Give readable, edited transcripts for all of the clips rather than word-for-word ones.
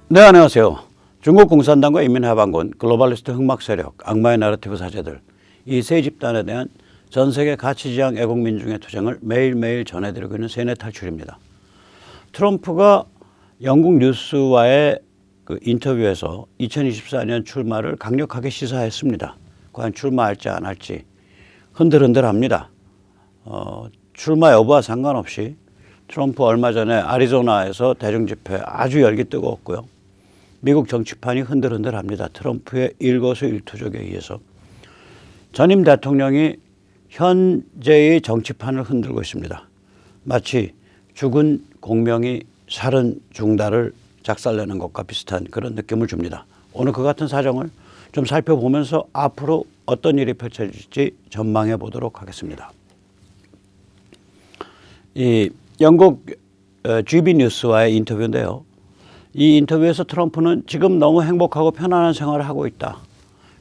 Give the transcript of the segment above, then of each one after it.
네, 안녕하세요. 중국 공산당과 인민해방군, 글로벌리스트 흑막 세력, 악마의 나라티브 사제들, 이 세 집단에 대한 전 세계 가치지향 애국민중의 투쟁을 매일매일 전해드리고 있는 세뇌 탈출입니다. 트럼프가 영국 뉴스와의 그 인터뷰에서 2024년 출마를 강력하게 시사했습니다. 과연 출마할지 안 할지 흔들흔들합니다. 출마 여부와 상관없이 트럼프 얼마 전에 애리조나에서 대중집회 아주 열기 뜨거웠고요. 미국 정치판이 흔들흔들합니다. 트럼프의 일거수일투족에 의해서 전임 대통령이 현재의 정치판을 흔들고 있습니다. 마치 죽은 공명이 살은 중달을 작살내는 것과 비슷한 그런 느낌을 줍니다. 오늘 그 같은 사정을 좀 살펴보면서 앞으로 어떤 일이 펼쳐질지 전망해 보도록 하겠습니다. 이 영국 GB 뉴스와의 인터뷰인데요. 이 인터뷰에서 트럼프는 지금 너무 행복하고 편안한 생활을 하고 있다.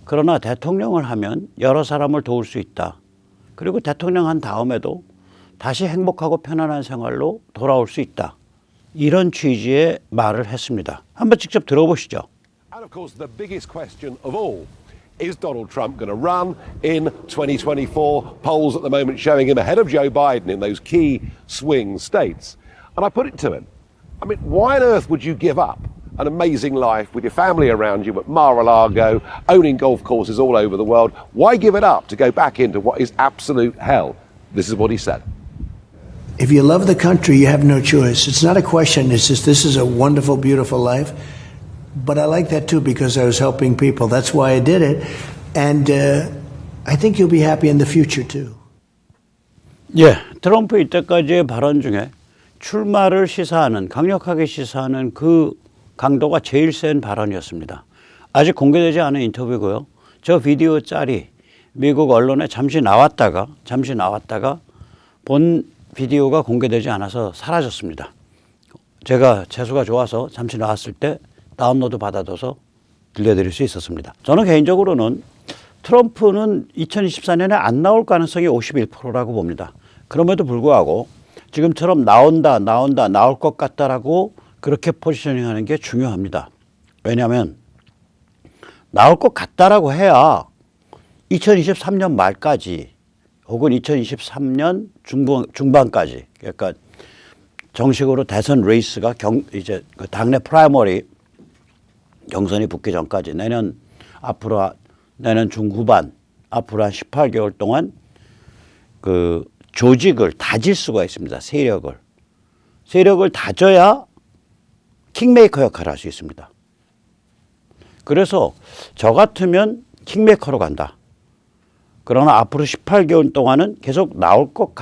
그러나 대통령을 하면 여러 사람을 도울 수 있다. 그리고 대통령 한 다음에도 다시 행복하고 편안한 생활로 돌아올 수 있다. 이런 취지의 말을 했습니다. 한번 직접 들어보시죠. And of course the biggest question of all is Donald Trump going to run in 2024? Polls at the moment showing him ahead of Joe Biden in those key swing states. And I put it to him, I mean, why on earth would you give up an amazing life with your family around you at Mar-a-Lago, owning golf courses all over the world? Why give it up to go back into what is absolute hell? This is what he said. If you love the country, you have no choice. It's not a question. It's just, this is a wonderful, beautiful life. But I like that too because I was helping people. That's why I did it. And I think you'll be happy in the future too. 예, 트럼프 이때까지의 발언 중에 출마를 시사하는, 강력하게 시사하는 그 강도가 제일 센 발언이었습니다. 아직 공개되지 않은 인터뷰고요. 저 비디오 짤이 미국 언론에 잠시 나왔다가 본 비디오가 공개되지 않아서 사라졌습니다. 제가 재수가 좋아서 잠시 나왔을 때 다운로드 받아둬서 들려드릴 수 있었습니다. 저는 개인적으로는 트럼프는 2024년에 안 나올 가능성이 51%라고 봅니다. 그럼에도 불구하고 지금처럼 나올 것 같다라고 그렇게 포지셔닝하는 게 중요합니다. 왜냐하면 나올 것 같다라고 해야 2023년 말까지 혹은 2023년 중반까지, 그러니까 정식으로 대선 레이스가 이제 그 당내 프라이머리 경선이 붙기 전까지 내년 중후반 앞으로 한 18개월 동안 그 조직을 다질 수가 있습니다. 세력을 다져야 킹메이커 역할을 할 수 있습니다. 그래서 저 같으면 킹메이커로 간다. 그러나 앞으로 18개월 동안은 계속 나올 것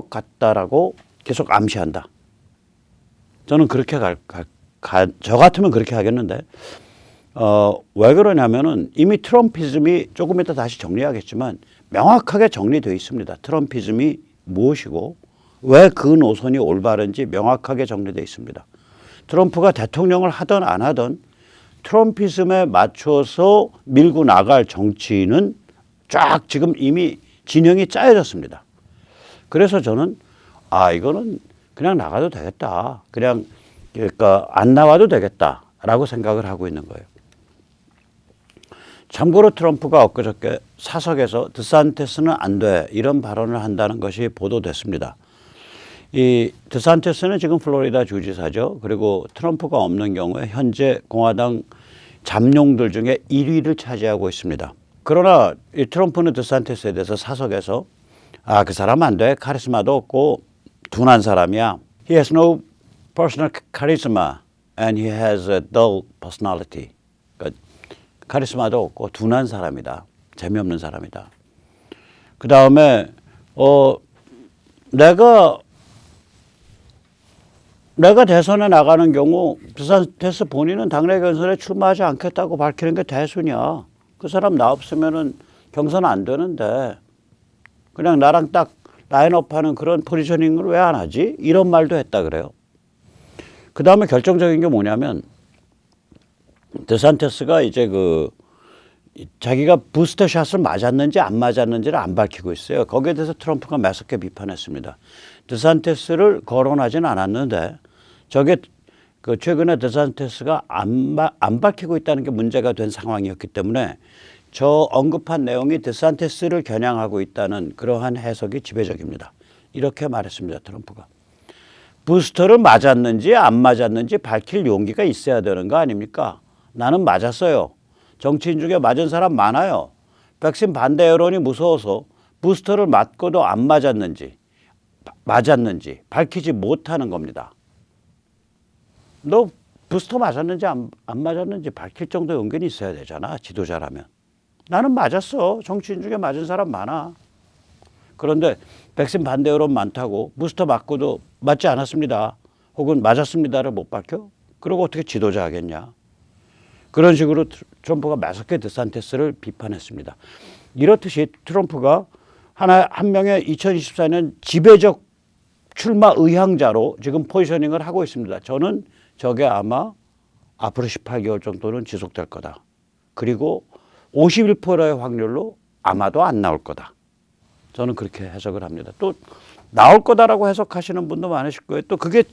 같다라고 계속 암시한다. 저는 그렇게 저 같으면 그렇게 하겠는데, 왜 그러냐면은 이미 트럼피즘이 조금 이따 다시 정리하겠지만 명확하게 정리되어 있습니다. 트럼피즘이 무엇이고 왜 그 노선이 올바른지 명확하게 정리되어 있습니다. 트럼프가 대통령을 하든 안 하든 트럼피즘에 맞춰서 밀고 나갈 정치는 쫙 지금 이미 진영이 짜여졌습니다. 그래서 저는 이거는 그냥 나가도 되겠다. 그러니까 안 나와도 되겠다라고 생각을 하고 있는 거예요. 참고로 트럼프가 엊그저께 사석에서 드산티스는 안 돼 이런 발언을 한다는 것이 보도됐습니다. 이 드산티스는 지금 플로리다 주지사죠. 그리고 트럼프가 없는 경우에 현재 공화당 잠룡들 중에 1위를 차지하고 있습니다. 그러나 이 트럼프는 드산티스에 대해서 사석에서 그 사람 안 돼. 카리스마도 없고 둔한 사람이야. He has no personal charisma and he has a dull personality. 그러니까 카리스마도 없고 둔한 사람이다. 재미없는 사람이다. 그 다음에 내가 대선에 나가는 경우 드산티스 본인은 당내 경선에 출마하지 않겠다고 밝히는 게 대순이야. 그 사람 나 없으면은 경선 안 되는데 그냥 나랑 딱 라인업하는 그런 포지셔닝을 왜 안 하지? 이런 말도 했다 그래요. 그 다음에 결정적인 게 뭐냐면 드산티스가 이제 자기가 부스터샷을 맞았는지 안 맞았는지를 안 밝히고 있어요. 거기에 대해서 트럼프가 매섭게 비판했습니다. 드산티스를 거론하지는 않았는데 저게 그 최근에 드산티스가 안 밝히고 있다는 게 문제가 된 상황이었기 때문에 저 언급한 내용이 드산티스를 겨냥하고 있다는 그러한 해석이 지배적입니다. 이렇게 말했습니다. 트럼프가. 부스터를 맞았는지 안 맞았는지 밝힐 용기가 있어야 되는 거 아닙니까? 나는 맞았어요. 정치인 중에 맞은 사람 많아요. 백신 반대 여론이 무서워서 부스터를 맞고도 안 맞았는지 밝히지 못하는 겁니다. 너 부스터 맞았는지 안 맞았는지 밝힐 정도의 은근히 있어야 되잖아. 지도자라면. 나는 맞았어. 정치인 중에 맞은 사람 많아. 그런데 백신 반대 여론 많다고 부스터 맞고도 맞지 않았습니다. 혹은 맞았습니다를 못 밝혀? 그러고 어떻게 지도자 하겠냐. 그런 식으로 트럼프가 매섭게 드산티스를 비판했습니다. 이렇듯이 트럼프가 한 명의 2024년 지배적 출마 의향자로 지금 포지셔닝을 하고 있습니다. 저는 저게 아마 앞으로 18개월 정도는 지속될 거다. 그리고 51%의 확률로 아마도 안 나올 거다. 저는 그렇게 해석을 합니다. 또 나올 거다라고 해석하시는 분도 많으실 거예요. 또 그게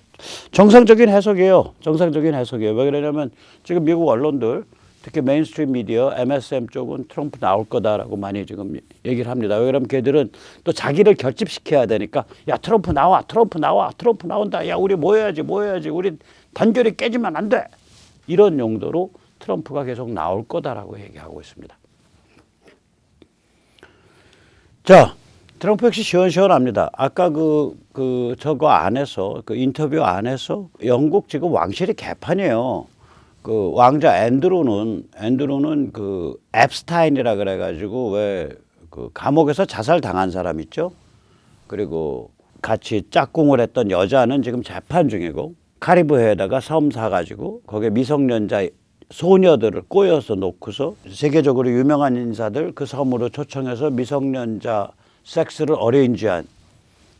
정상적인 해석이에요. 정상적인 해석이에요. 왜 그러냐면 지금 미국 언론들 특히 메인스트림 미디어, MSM 쪽은 트럼프 나올 거다라고 많이 지금 얘기를 합니다. 왜 그러면 걔들은 또 자기를 결집시켜야 되니까 야 트럼프 나와, 트럼프 나와, 트럼프 나온다. 야 우리 모여야지. 우리 단결이 깨지면 안 돼. 이런 용도로 트럼프가 계속 나올 거다라고 얘기하고 있습니다. 자, 트럼프 역시 시원시원합니다. 아까 저거 안에서, 그 인터뷰 안에서 영국 지금 왕실이 개판이에요. 그 왕자 앤드루는 그 앱스타인이라 그래가지고 왜 그 감옥에서 자살 당한 사람 있죠? 그리고 같이 짝꿍을 했던 여자는 지금 재판 중이고 카리브해에다가 섬 사가지고 거기에 미성년자 소녀들을 꼬여서 놓고서 세계적으로 유명한 인사들 그 섬으로 초청해서 미성년자 섹스를 어레인지한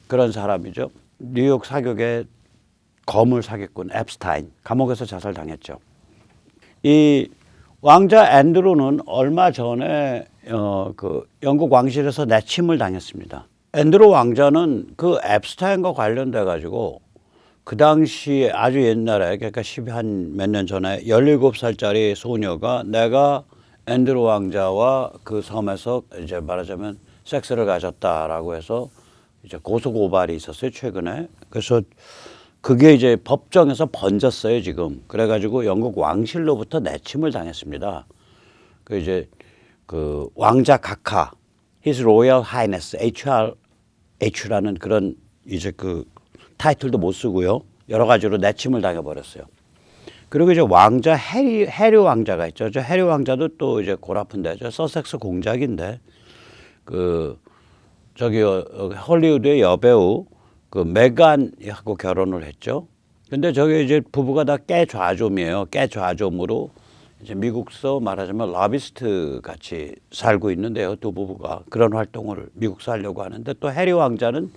그런 사람이죠. 뉴욕 사격의 거물 사기꾼 앱스타인 감옥에서 자살당했죠. 이 왕자 앤드루는 얼마 전에 그 영국 왕실에서 내침을 당했습니다. 앤드루 왕자는 그 앱스타인과 관련돼 가지고 그 당시 아주 옛날에 그러니까 한 몇 년 전에 17살짜리 소녀가 내가 앤드루 왕자와 그 섬에서 이제 말하자면 섹스를 가졌다라고 해서 이제 고소 고발이 있었어요, 최근에. 그래서 그게 이제 법정에서 번졌어요, 지금. 그래가지고 영국 왕실로부터 내침을 당했습니다. 그 이제 그 왕자 각하, His Royal Highness, HR라는 그런 이제 그 타이틀도 못 쓰고요. 여러 가지로 내침을 당해버렸어요. 그리고 이제 왕자 해리 왕자가 있죠. 저 해리 왕자도 또 이제 골아픈데, 저 서섹스 공작인데, 헐리우드의 여배우, 그 메간하고 결혼을 했죠. 근데 저게 이제 부부가 다 깨좌좀이에요. 깨좌좀으로 이제 미국서 말하자면 러비스트 같이 살고 있는데요. 두 부부가 그런 활동을 미국서 하려고 하는데 또 해리 왕자는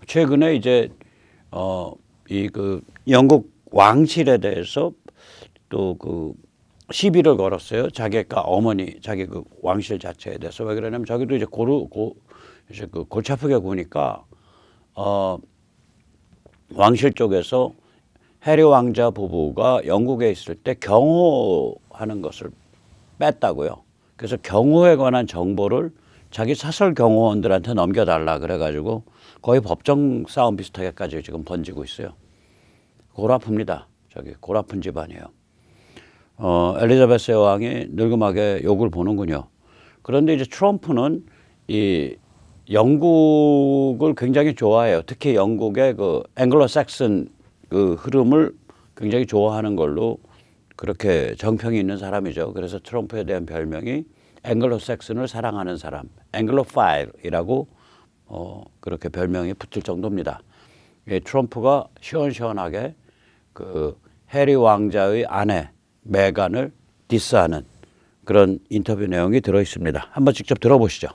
최근에 이제 이 그 영국 왕실에 대해서 또 그 시비를 걸었어요. 자기가 어머니, 자기 그 왕실 자체에 대해서. 왜 그러냐면 자기도 이제 이제 그 골치 아프게 구니까 왕실 쪽에서 해리 왕자 부부가 영국에 있을 때 경호하는 것을 뺐다고요. 그래서 경호에 관한 정보를 자기 사설 경호원들한테 넘겨달라 그래가지고 거의 법정 싸움 비슷하게까지 지금 번지고 있어요. 골아픕니다. 저기 골아픈 집안이에요. 엘리자베스 여왕이 늙음하게 욕을 보는군요. 그런데 이제 트럼프는 이 영국을 굉장히 좋아해요. 특히 영국의 그 앵글로 삭슨 그 흐름을 굉장히 좋아하는 걸로 그렇게 정평이 있는 사람이죠. 그래서 트럼프에 대한 별명이 앵글로 삭슨을 사랑하는 사람, 앵글로파일이라고 그렇게 별명이 붙을 정도입니다. 트럼프가 시원시원하게 그 해리 왕자의 아내 메간을 디스하는 그런 인터뷰 내용이 들어 있습니다. 한번 직접 들어보시죠.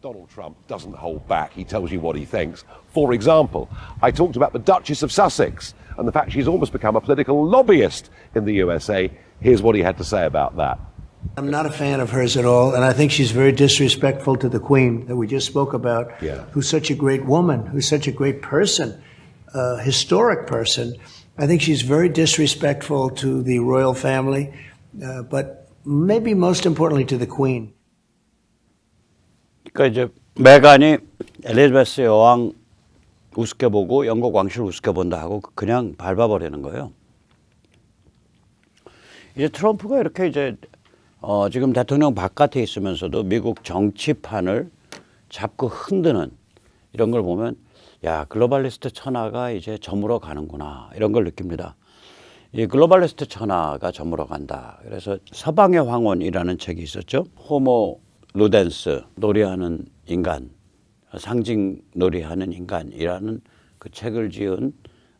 Donald Trump doesn't hold back. He tells you what he thinks. For example, I talked about the Duchess of Sussex and the fact she's almost become a political lobbyist in the USA. Here's what he had to say about that. I'm not a fan of hers at all, and I think she's very disrespectful to the Queen that we just spoke about, Yeah. who's such a great woman, who's such a great person, historic person. I think she's very disrespectful to the royal family, but maybe most importantly to the Queen. 그러니까 이제 메간이 엘리자베스 여왕 우습게 보고 영국 왕실을 우습게 본다 하고 그냥 밟아버리는 거예요. 이제 트럼프가 이렇게 이제 지금 대통령 바깥에 있으면서도 미국 정치판을 잡고 흔드는 이런 걸 보면 야, 글로벌리스트 천하가 이제 저물어 가는구나 이런 걸 느낍니다. 이 글로벌리스트 천하가 저물어 간다. 그래서 서방의 황혼이라는 책이 있었죠. 호모 루덴스, 놀이하는 인간, 상징 놀이하는 인간이라는 그 책을 지은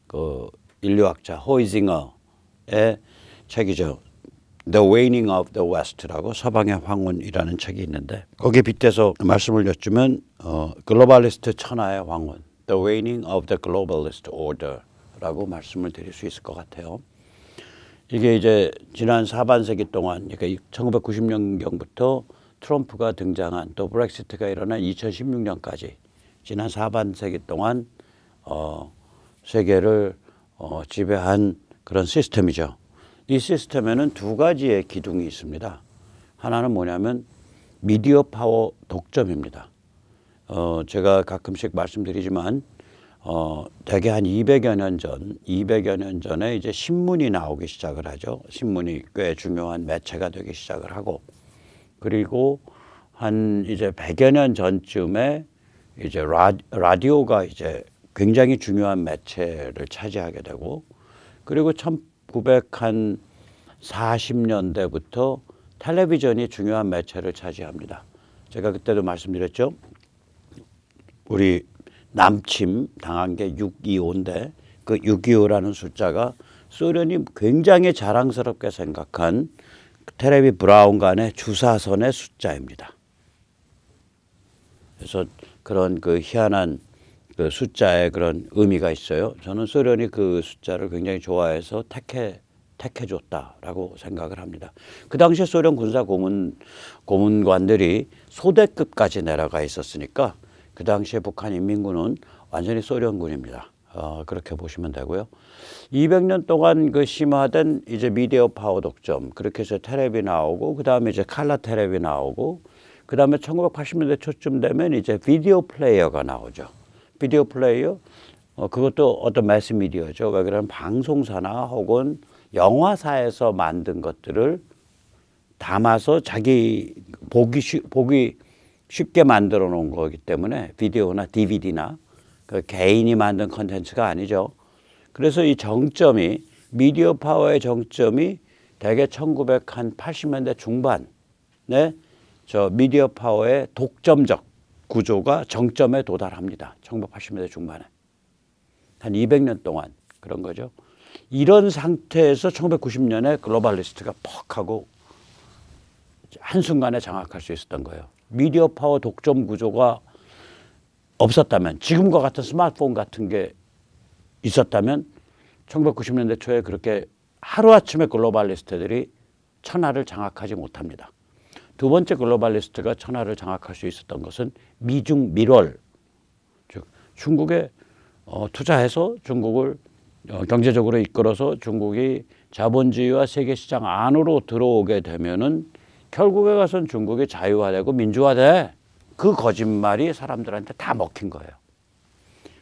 그 인류학자 호이징어의 책이죠. The Waning of the West라고 서방의 황혼이라는 책이 있는데 거기에 빗대서 말씀을 여쭈면 글로벌리스트 천하의 황혼, The Waning of the Globalist Order라고 말씀을 드릴 수 있을 것 같아요. 이게 이제 지난 사반세기 동안, 그러니까 1990년경부터 트럼프가 등장한 또 브렉시트가 일어난 2016년까지 지난 사반세기 동안 세계를 지배한 그런 시스템이죠. 이 시스템에는 두 가지의 기둥이 있습니다. 하나는 뭐냐면 미디어 파워 독점입니다. 제가 가끔씩 말씀드리지만 대개 한 200여 년 전에 이제 신문이 나오기 시작을 하죠. 신문이 꽤 중요한 매체가 되기 시작을 하고, 그리고 한 이제 100여 년 전쯤에 이제 라디오가 이제 굉장히 중요한 매체를 차지하게 되고, 그리고 1940년대부터 텔레비전이 중요한 매체를 차지합니다. 제가 그때도 말씀드렸죠. 우리 남침 당한 게 625인데 그 625라는 숫자가 소련이 굉장히 자랑스럽게 생각한 테레비 브라운관의 주사선의 숫자입니다. 그래서 그런 그 희한한 그 숫자에 그런 의미가 있어요. 저는 소련이 그 숫자를 굉장히 좋아해서 택해줬다라고 생각을 합니다. 그 당시에 소련 군사 고문관들이 소대급까지 내려가 있었으니까 그 당시에 북한 인민군은 완전히 소련군입니다. 그렇게 보시면 되고요. 200년 동안 그 심화된 이제 미디어 파워 독점, 그렇게 해서 텔레비 나오고, 그 다음에 이제 칼라 텔레비 나오고, 그 다음에 1980년대 초쯤 되면 이제 비디오 플레이어가 나오죠. 비디오 플레이어, 그것도 어떤 매스 미디어죠. 왜 그러면 방송사나 혹은 영화사에서 만든 것들을 담아서 자기 보기 쉽게 만들어 놓은 거기 때문에 비디오나 DVD나 그 개인이 만든 컨텐츠가 아니죠. 그래서 이 정점이, 미디어 파워의 정점이 대개 1980년대 중반에 저 미디어 파워의 독점적 구조가 정점에 도달합니다. 1980년대 중반에. 한 200년 동안 그런 거죠. 이런 상태에서 1990년에 글로벌리스트가 퍽 하고 한순간에 장악할 수 있었던 거예요. 미디어 파워 독점 구조가 없었다면, 지금과 같은 스마트폰 같은 게 있었다면 1990년대 초에 그렇게 하루아침에 글로벌리스트들이 천하를 장악하지 못합니다. 두 번째 글로벌리스트가 천하를 장악할 수 있었던 것은 미중 밀월, 즉 중국에 투자해서 중국을 경제적으로 이끌어서 중국이 자본주의와 세계시장 안으로 들어오게 되면은 결국에 가서는 중국이 자유화되고 민주화돼. 그 거짓말이 사람들한테 다 먹힌 거예요.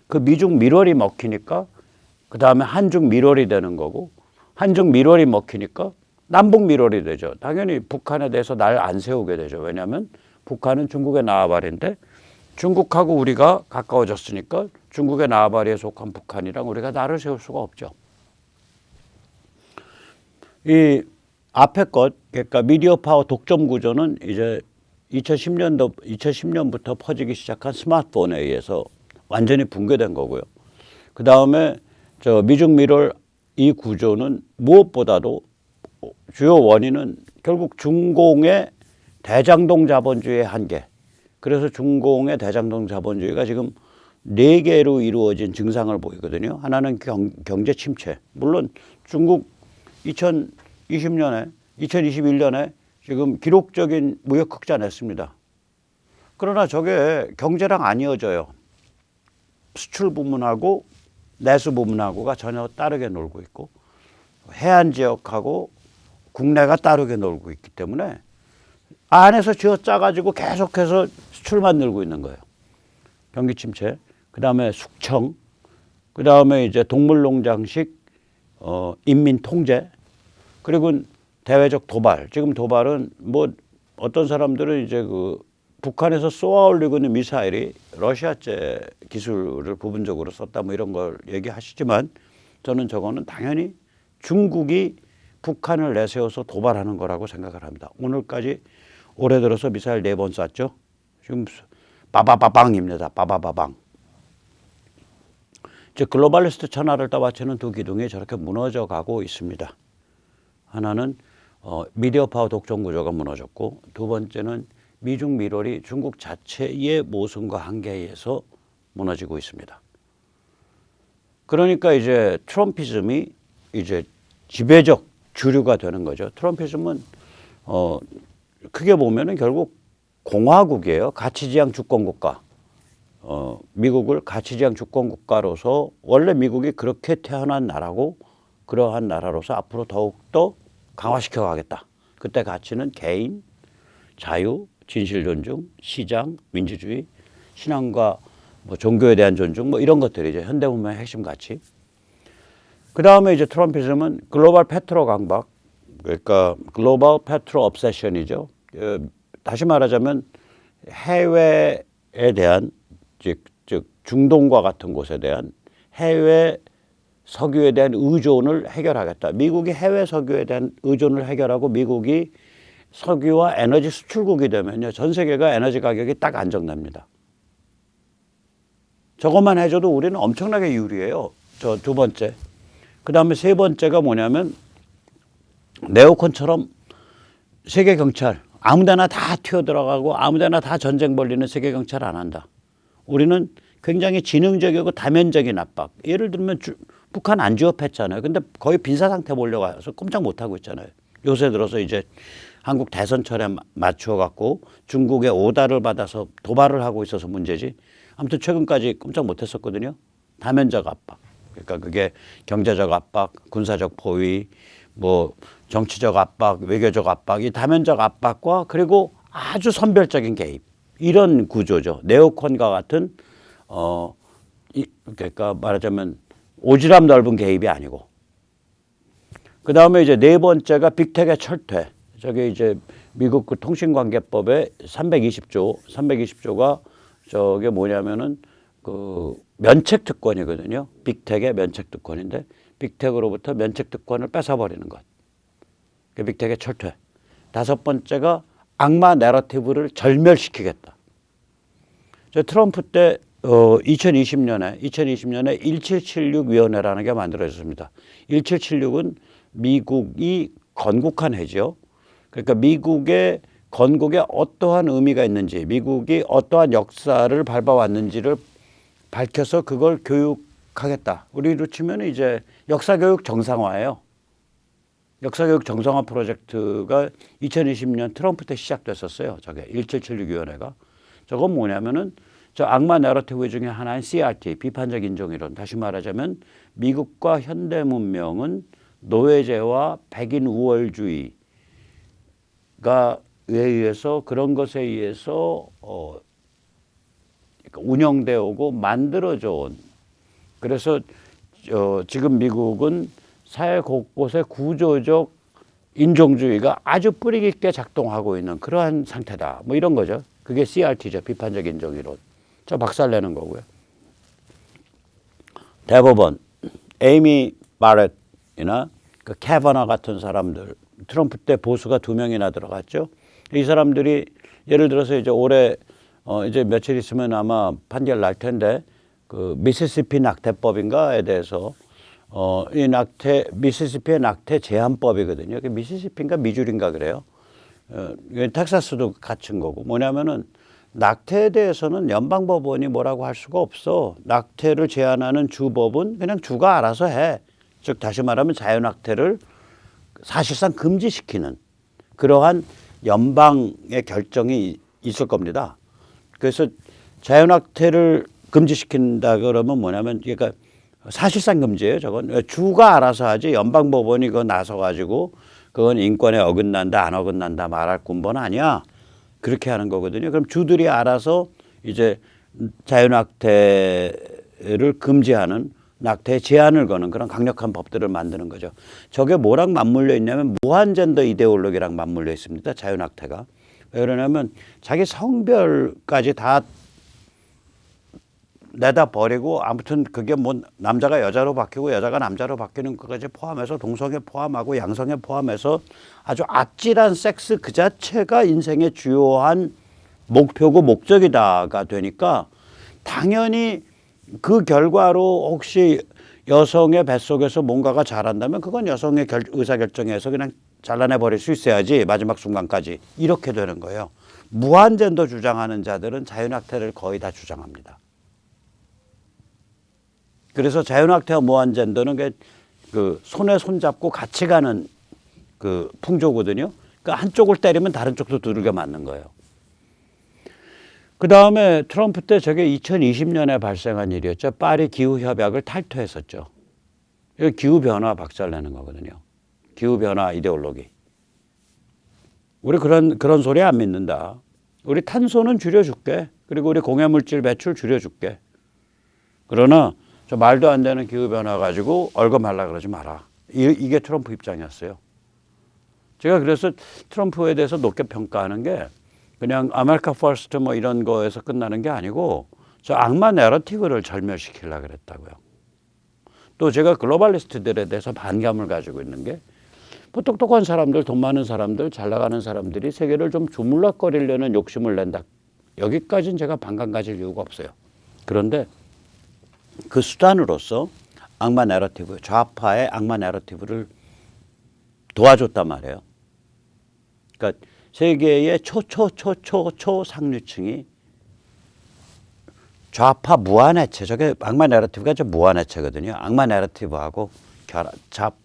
그 미중 밀월이 먹히니까 그 다음에 한중 밀월이 되는 거고, 한중 밀월이 먹히니까 남북 밀월이 되죠. 당연히 북한에 대해서 날 안 세우게 되죠. 왜냐하면 북한은 중국의 나와바리인데 중국하고 우리가 가까워졌으니까 중국의 나와바리에 속한 북한이랑 우리가 나를 세울 수가 없죠. 이 앞에 것, 그러니까 미디어 파워 독점 구조는 이제 2010년부터 퍼지기 시작한 스마트폰에 의해서 완전히 붕괴된 거고요. 그 다음에 저 미중 밀월 이 구조는 무엇보다도 주요 원인은 결국 중공의 대장동 자본주의의 한계. 그래서 중공의 대장동 자본주의가 지금 4개로 이루어진 증상을 보이거든요. 하나는 경제 침체. 물론 중국 2021년에 지금 기록적인 무역 흑자 냈습니다. 그러나 저게 경제랑 안 이어져요. 수출 부문하고 내수 부문하고가 전혀 다르게 놀고 있고 해안 지역하고 국내가 다르게 놀고 있기 때문에 안에서 쥐어짜가지고 계속해서 수출만 늘고 있는 거예요. 경기 침체, 그 다음에 숙청, 그 다음에 이제 동물농장식 인민 통제, 그리고 대외적 도발. 지금 도발은 뭐 어떤 사람들은 이제 그 북한에서 쏘아 올리고 있는 미사일이 러시아제 기술을 부분적으로 썼다 뭐 이런 걸 얘기하시지만 저는 저거는 당연히 중국이 북한을 내세워서 도발하는 거라고 생각을 합니다. 오늘까지 올해 들어서 미사일 4번 쐈죠. 지금 빠바바방입니다. 빠바바방. 이제 글로벌리스트 천하를 떠받치는 두 기둥이 저렇게 무너져 가고 있습니다. 하나는 미디어 파워 독점 구조가 무너졌고, 두 번째는 미중 밀월이 중국 자체의 모순과 한계에 의해서 무너지고 있습니다. 그러니까 이제 트럼피즘이 이제 지배적 주류가 되는 거죠. 트럼피즘은 크게 보면은 결국 공화국이에요. 가치지향 주권국가. 미국을 가치지향 주권국가로서 원래 미국이 그렇게 태어난 나라고 그러한 나라로서 앞으로 더욱더 강화시켜 가겠다. 그때 가치는 개인, 자유, 진실 존중, 시장, 민주주의, 신앙과 뭐 종교에 대한 존중 뭐 이런 것들이죠. 현대문명의 핵심 가치. 그 다음에 이제 트럼피즘은 글로벌 페트로 강박, 그러니까 글로벌 페트로 업세션이죠. 다시 말하자면 해외에 대한 즉 중동과 같은 곳에 대한 해외 석유에 대한 의존을 해결하겠다. 미국이 해외 석유에 대한 의존을 해결하고 미국이 석유와 에너지 수출국이 되면요, 전 세계가 에너지 가격이 딱 안정됩니다. 저것만 해줘도 우리는 엄청나게 유리해요. 저 두 번째. 그 다음에 세 번째가 뭐냐면 네오콘처럼 세계 경찰 아무데나 다 튀어들어가고 아무데나 다 전쟁 벌리는 세계 경찰 안 한다. 우리는 굉장히 지능적이고 다면적인 압박. 예를 들면 북한 안 지원했잖아요. 근데 거의 빈사 상태 몰려가서 꼼짝 못 하고 있잖아요. 요새 들어서 이제 한국 대선철에 맞추어 갖고 중국의 오다를 받아서 도발을 하고 있어서 문제지. 아무튼 최근까지 꼼짝 못 했었거든요. 다면적 압박. 그러니까 그게 경제적 압박, 군사적 포위, 뭐 정치적 압박, 외교적 압박, 이 다면적 압박과 그리고 아주 선별적인 개입. 이런 구조죠. 네오콘과 같은 그러니까 말하자면 오지랖 넓은 개입이 아니고. 그 다음에 이제 네 번째가 빅텍의 철퇴. 저게 이제 미국 그 통신관계법의 320조가 저게 뭐냐면은 그 면책 특권이거든요. 빅텍의 면책 특권인데 빅텍으로부터 면책 특권을 뺏어버리는 것. 그 빅텍의 철퇴. 다섯 번째가 악마 내러티브를 절멸시키겠다. 저 트럼프 때 2020년에 1776 위원회라는 게 만들어졌습니다. 1776은 미국이 건국한 해죠. 그러니까 미국의 건국에 어떠한 의미가 있는지, 미국이 어떠한 역사를 밟아왔는지를 밝혀서 그걸 교육하겠다. 우리로 치면 이제 역사교육 정상화예요. 역사교육 정상화 프로젝트가 2020년 트럼프 때 시작됐었어요. 저게 1776위원회가. 저건 뭐냐면은 저 악마 내러티브 중에 하나인 CRT, 비판적 인종이론. 다시 말하자면 미국과 현대 문명은 노예제와 백인 우월주의가 의해서 그런 것에 의해서 운영되어 오고 만들어져 온. 그래서 지금 미국은 사회 곳곳에 구조적 인종주의가 아주 뿌리 깊게 작동하고 있는 그러한 상태다. 뭐 이런 거죠. 그게 CRT죠. 비판적 인종이론. 저 박살내는 거고요. 대법원, 에이미 바렛이나 그 캐버너 같은 사람들, 트럼프 때 보수가 2명이나 들어갔죠. 이 사람들이 예를 들어서 이제 올해 이제 며칠 있으면 아마 판결 날 텐데 그 미시시피 낙태법인가에 대해서 이 미시시피의 낙태 제한법이거든요. 미시시피인가 미주리인가 그래요. 텍사스도 같은 거고 뭐냐면은 낙태에 대해서는 연방법원이 뭐라고 할 수가 없어. 낙태를 제한하는 주법은 그냥 주가 알아서 해. 즉 다시 말하면 자유낙태를 사실상 금지시키는 그러한 연방의 결정이 있을 겁니다. 그래서 자유낙태를 금지시킨다 그러면 뭐냐면 그러니까 사실상 금지예요. 저건 주가 알아서 하지 연방법원이 그거 나서가지고 그건 인권에 어긋난다 안 어긋난다 말할 군번 아니야. 그렇게 하는 거거든요. 그럼 주들이 알아서 이제 자유낙태를 금지하는 낙태에 제한을 거는 그런 강력한 법들을 만드는 거죠. 저게 뭐랑 맞물려 있냐면 무한젠더 이데올로기랑 맞물려 있습니다. 자유낙태가. 왜 그러냐면 자기 성별까지 다 내다 버리고 아무튼 그게 뭐 남자가 여자로 바뀌고 여자가 남자로 바뀌는 것까지 포함해서 동성애 포함하고 양성애 포함해서 아주 아찔한 섹스 그 자체가 인생의 주요한 목표고 목적이다가 되니까 당연히 그 결과로 혹시 여성의 뱃속에서 뭔가가 자란다면 그건 여성의 의사결정에서 그냥 잘라내 버릴 수 있어야지 마지막 순간까지 이렇게 되는 거예요. 무한젠더 주장하는 자들은 자유낙태를 거의 다 주장합니다. 그래서 자유낙태와 무한젠더는 그 손에 손잡고 같이 가는 그 풍조거든요. 그러니까 한쪽을 때리면 다른 쪽도 두들겨 맞는 거예요. 그 다음에 트럼프 때 저게 2020년에 발생한 일이었죠. 파리 기후협약을 탈퇴했었죠. 이거 기후변화 박살내는 거거든요. 기후변화 이데올로기. 우리 그런 소리 안 믿는다. 우리 탄소는 줄여줄게. 그리고 우리 공해물질 배출 줄여줄게. 그러나 저 말도 안 되는 기후변화 가지고 얼거말라 그러지 마라. 이게 트럼프 입장이었어요. 제가 그래서 트럼프에 대해서 높게 평가하는 게 그냥 아메리카 퍼스트 뭐 이런 거에서 끝나는 게 아니고 저 악마 내러티브를 절멸시키려고 그랬다고요. 또 제가 글로벌리스트들에 대해서 반감을 가지고 있는 게 뭐 똑똑한 사람들, 돈 많은 사람들, 잘 나가는 사람들이 세계를 좀 주물럭거리려는 욕심을 낸다. 여기까지는 제가 반감 가질 이유가 없어요. 그런데 그 수단으로서 악마 내러티브, 좌파의 악마 내러티브를 도와줬단 말이에요. 그러니까 세계의 초상류층이 좌파 무한해체, 저게 악마 내러티브가 저 무한해체거든요. 악마 내러티브하고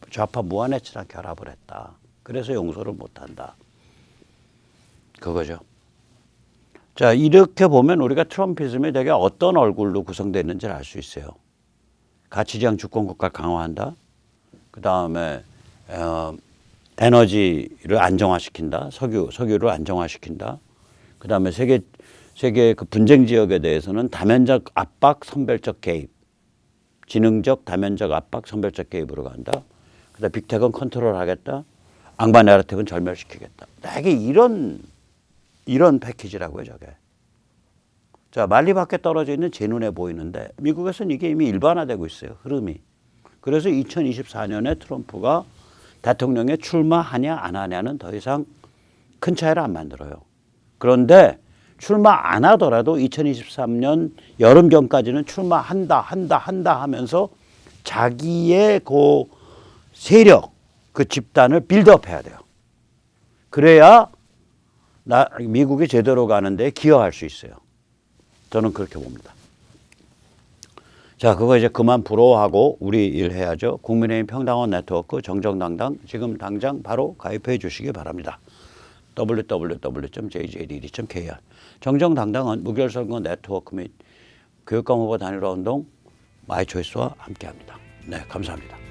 좌파 무한해체랑 결합을 했다. 그래서 용서를 못한다. 그거죠. 자, 이렇게 보면 우리가 트럼피즘이 되게 어떤 얼굴로 구성되어 있는지를 알 수 있어요. 가치지향 주권국가를 강화한다. 그 다음에 에너지를 안정화시킨다. 석유를 안정화시킨다. 그 다음에 세계 그 분쟁 지역에 대해서는 다면적 압박, 선별적 개입. 지능적, 다면적 압박, 선별적 개입으로 간다. 그 다음에 빅테크는 컨트롤하겠다. 악마 내러티브는 절멸시키겠다. 되게 이런 패키지라고요, 저게. 자, 만리 밖에 떨어져 있는 제 눈에 보이는데 미국에서는 이게 이미 일반화되고 있어요, 흐름이. 그래서 2024년에 트럼프가 대통령에 출마하냐 안 하냐는 더 이상 큰 차이를 안 만들어요. 그런데 출마 안 하더라도 2023년 여름경까지는 출마한다 하면서 자기의 그 세력, 그 집단을 빌드업해야 돼요. 그래야 미국이 제대로 가는데 기여할 수 있어요. 저는 그렇게 봅니다. 자, 그거 이제 그만 부러워하고 우리 일 해야죠. 국민의힘 평당원 네트워크 정정당당 지금 당장 바로 가입해 주시기 바랍니다. www.jjdD.kr 정정당당은 무결선거 네트워크 및 교육감 후보 단일화 운동 마이초이스와 함께합니다. 네, 감사합니다.